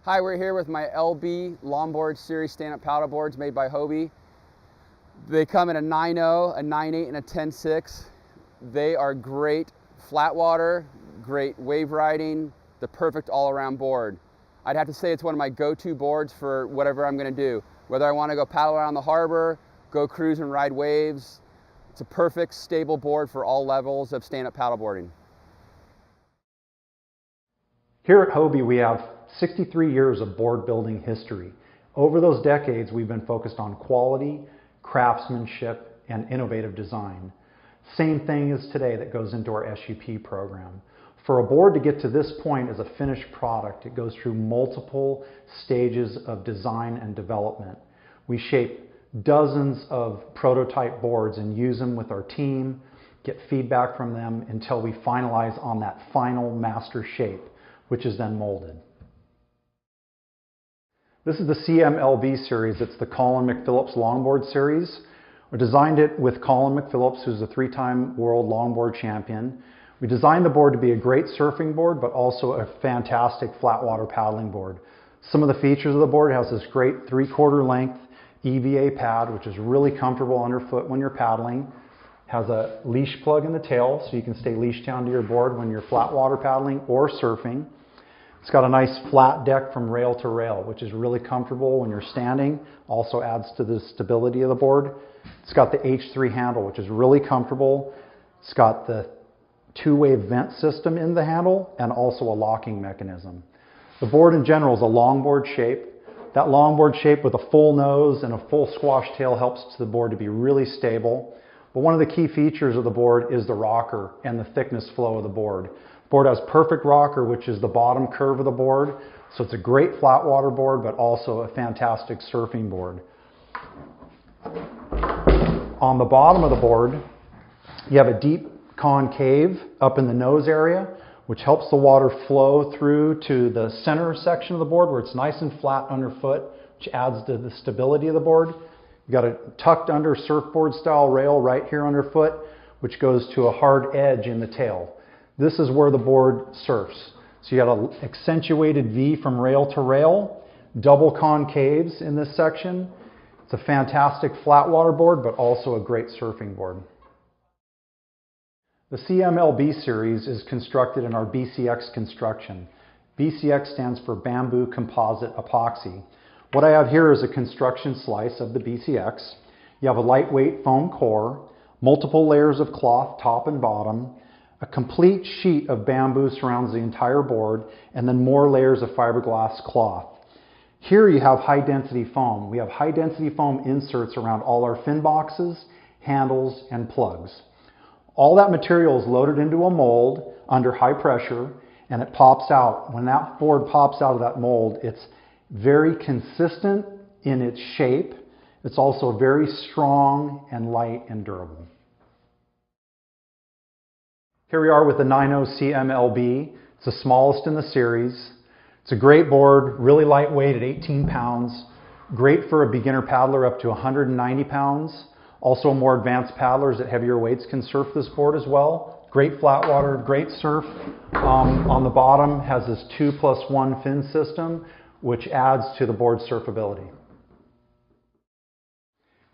Hi, we're here with my LB Longboard Series stand-up paddle boards made by Hobie. They come in a 9.0, a 9.8, and a 10.6. They are great flat water, great wave riding, the perfect all-around board. I'd have to say it's one of my go-to boards for whatever I'm going to do. Whether I want to go paddle around the harbor, go cruise and ride waves, it's a perfect, stable board for all levels of stand-up paddleboarding. Here at Hobie, we have 63 years of board building history. Over those decades, we've been focused on quality, craftsmanship, and innovative design. Same thing as today that goes into our SUP program. For a board to get to this point as a finished product, it goes through multiple stages of design and development. We shape dozens of prototype boards and use them with our team, get feedback from them until we finalize on that final master shape, which is then molded. This is the CMLB series. It's the Colin Mcphillips Longboard series. We designed it with Colin Mcphillips, who's a three-time world longboard champion. We designed the board to be a great surfing board, but also a fantastic flat water paddling board. Some of the features of the board has this great 3/4 length EVA pad, which is really comfortable underfoot when you're paddling. Has a leash plug in the tail, so you can stay leashed down to your board when you're flat water paddling or surfing. It's got a nice flat deck from rail to rail, which is really comfortable when you're standing. Also adds to the stability of the board. It's got the H3 handle, which is really comfortable. It's got the two-way vent system in the handle and also a locking mechanism. The board in general is a longboard shape. That longboard shape with a full nose and a full squash tail helps the board to be really stable. But one of the key features of the board is the rocker and the thickness flow of the board. The board has perfect rocker, which is the bottom curve of the board. So it's a great flat water board, but also a fantastic surfing board. On the bottom of the board, you have a deep concave up in the nose area, which helps the water flow through to the center section of the board where it's nice and flat underfoot, which adds to the stability of the board. You've got a tucked under surfboard style rail right here underfoot, which goes to a hard edge in the tail. This is where the board surfs. So you got an accentuated V from rail to rail, double concaves in this section. It's a fantastic flat water board, but also a great surfing board. The CMLB series is constructed in our Bcx Construction. Bcx stands for Bamboo Composite Epoxy. What I have here is a construction slice of the Bcx. You have a lightweight foam core, multiple layers of cloth top and bottom, a complete sheet of bamboo surrounds the entire board, and then more layers of fiberglass cloth. Here you have high density foam. We have high density foam inserts around all our fin boxes, handles, and plugs. All that material is loaded into a mold under high pressure and it pops out. When that board pops out of that mold, it's very consistent in its shape. It's also very strong and light and durable. Here we are with the 9.0 CMLB. It's the smallest in the series. It's a great board, really lightweight at 18 pounds. Great for a beginner paddler up to 190 pounds. Also more advanced paddlers at heavier weights can surf this board as well. Great flat water, great surf. On the bottom has this 2+1 fin system, which adds to the board's surfability.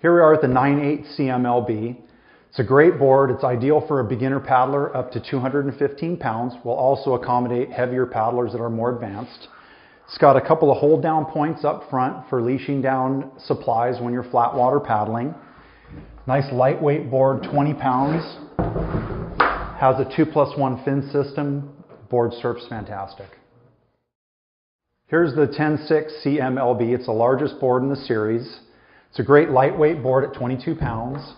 Here we are at the 9.8 CMLB. It's a great board. It's ideal for a beginner paddler up to 215 pounds. Will also accommodate heavier paddlers that are more advanced. It's got a couple of hold down points up front for leashing down supplies when you're flat water paddling. Nice lightweight board, 20 pounds. Has a 2+1 fin system. Board surfs fantastic. Here's the 10.6 CMLB. It's the largest board in the series. It's a great lightweight board at 22 pounds.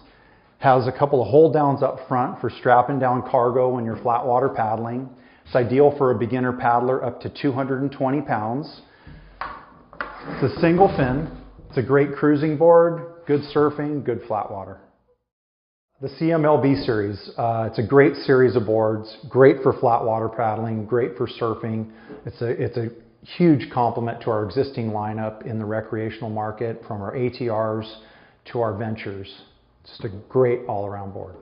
Has a couple of hold downs up front for strapping down cargo when you're flat water paddling. It's ideal for a beginner paddler up to 220 pounds. It's a single fin. It's a great cruising board, good surfing, good flat water. The CMLB series, it's a great series of boards, great for flat water paddling, great for surfing. It's a huge complement to our existing lineup in the recreational market, from our ATRs to our ventures. Just a great all-around board.